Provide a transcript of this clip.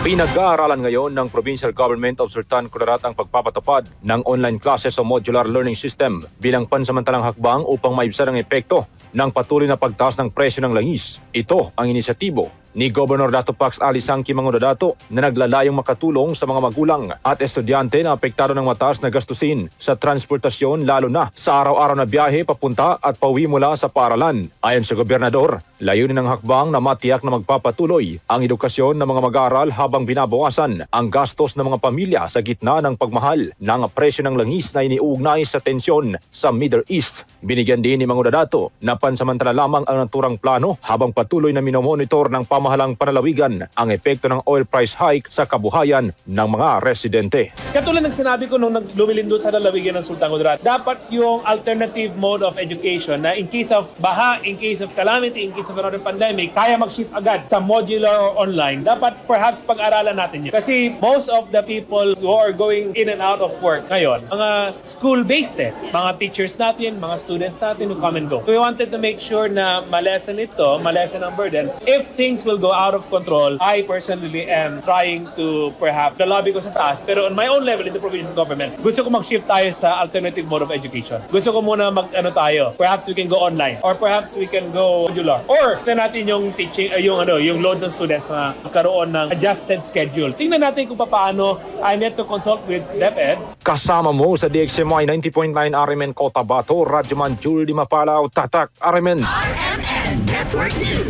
Pinag-aaralan ngayon ng Provincial Government of Sultan Kudarat ang pagpapatupad ng online classes o modular learning system bilang pansamantalang hakbang upang maibsan ang epekto ng patuloy na pagtaas ng presyo ng langis. Ito ang inisyatibo ni Governor Dato Pax Ali Sangki Mangudadato na naglalayong makatulong sa mga magulang at estudyante na apektado ng mataas na gastusin sa transportasyon lalo na sa araw-araw na biyahe papunta at pauwi mula sa paaralan. Ayon sa gobernador, layunin ng hakbang na matiyak na magpapatuloy ang edukasyon ng mga mag-aaral habang binabawasan ang gastos ng mga pamilya sa gitna ng pagmahal ng presyo ng langis na iniuugnay sa tensyon sa Middle East. Binigyan din ni Mangudadato na pansamantala lamang ang naturang plano habang patuloy na minomonitor ng pamahalang panalawigan ang epekto ng oil price hike sa kabuhayan ng mga residente. Katulad ng sinabi ko nung lumilindol sa lalawigan ng Sultan Kudarat, dapat yung alternative mode of education na in case of baha, in case of calamity, in case of another pandemic, kaya mag-shift agad sa modular or online. Dapat perhaps pag-aralan natin yun. Kasi most of the people who are going in and out of work ngayon, mga school-based mga teachers natin, mga students natin who come and go. We wanted to make sure na malesen ito, malesen ang burden. If things will go out of control, I personally am trying to perhaps lobby ko sa taas, pero on my own level in the provincial government, gusto ko mag-shift tayo sa alternative mode of education. Gusto ko muna tayo. Perhaps we can go online or perhaps we can go modular. Or tingnan natin yung teaching yung load ng students na magkaroon ng adjusted schedule. Tingnan natin kung paano. I need to consult with DepEd. Kasama mo sa DXMY 90.9 RMN Cotabato, Radyoman Julie Mapalaw, Tatak RMN. RMN Network News.